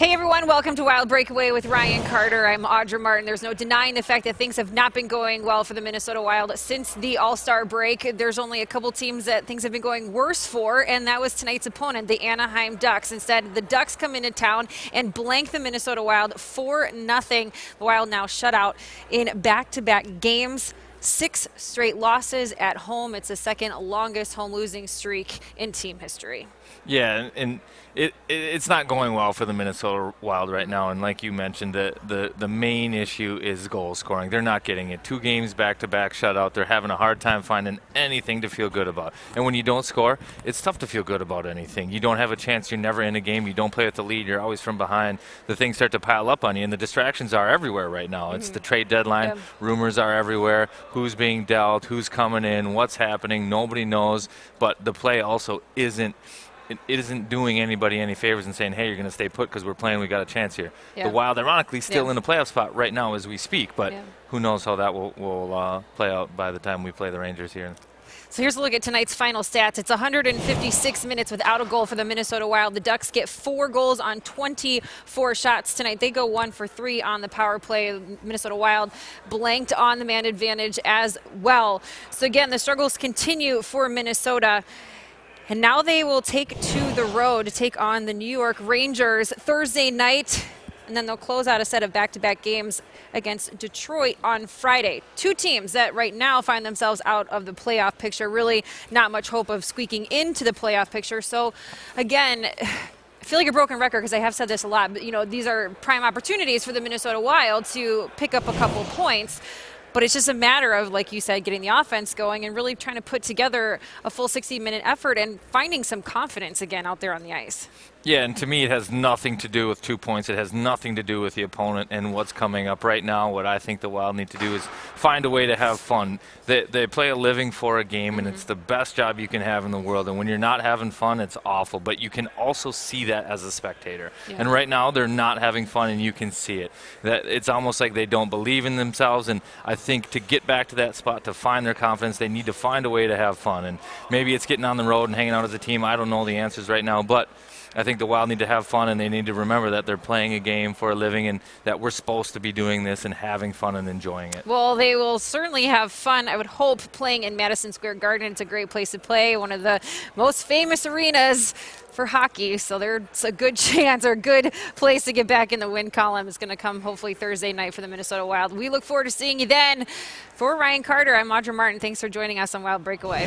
Hey everyone, welcome to Wild Breakaway with Ryan Carter. I'm Audra Martin. There's no denying the fact that things have not been going well for the Minnesota Wild since the All-Star break. There's only a couple teams that things have been going worse for, and that was tonight's opponent, the Anaheim Ducks. Instead, the Ducks come into town and blank the Minnesota Wild 4-0. The Wild now shut out in back-to-back games. 6 straight losses at home. It's the second longest home losing streak in team history. Yeah, and it's not going well for the Minnesota Wild right now. And like you mentioned, the main issue is goal scoring. They're not getting it. 2 games back-to-back shutout. They're having a hard time finding anything to feel good about. And when you don't score, it's tough to feel good about anything. You don't have a chance. You're never in a game. You don't play with the lead. You're always from behind. The things start to pile up on you, and the distractions are everywhere right now. It's the trade deadline. Yep. Rumors are everywhere. Who's being dealt, who's coming in, what's happening, nobody knows. But the play also isn't doing anybody any favors and saying, hey, you're going to stay put because we're playing, we got a chance here. Yeah. The Wild, ironically, still Yeah. in a playoff spot right now as we speak, but who knows how that will play out by the time we play the Rangers here. So here's a look at tonight's final stats. It's 156 minutes without a goal for the Minnesota Wild. The Ducks get 4 goals on 24 shots tonight. They go 1 for 3 on the power play. Minnesota Wild blanked on the man advantage as well. So again, the struggles continue for Minnesota. And now they will take to the road to take on the New York Rangers Thursday night. And then they'll close out a set of back-to-back games against Detroit on Friday. 2 teams that right now find themselves out of the playoff picture. Really not much hope of squeaking into the playoff picture. So, again, I feel like a broken record because I have said this a lot. But, you know, these are prime opportunities for the Minnesota Wild to pick up a couple points. But it's just a matter of, like you said, getting the offense going and really trying to put together a full 60-minute effort and finding some confidence again out there on the ice. Yeah, and to me it has nothing to do with 2 points. It has nothing to do with the opponent and what's coming up right now. What I think the Wild need to do is find a way to have fun. They play a living for a game, and it's the best job you can have in the world. And when you're not having fun, it's awful. But you can also see that as a spectator. Yeah. And right now they're not having fun, and you can see it. That it's almost like they don't believe in themselves. And I think to get back to that spot, to find their confidence, they need to find a way to have fun. And maybe it's getting on the road and hanging out as a team. I don't know the answers right now, but I think the Wild need to have fun, and they need to remember that they're playing a game for a living and that we're supposed to be doing this and having fun and enjoying it. Well, they will certainly have fun, I would hope, playing in Madison Square Garden. It's a great place to play, one of the most famous arenas for hockey, so there's a good chance or a good place to get back in the win column is going to come hopefully Thursday night for the Minnesota Wild. We look forward to seeing you then. For Ryan Carter, I'm Audra Martin. Thanks for joining us on Wild Breakaway.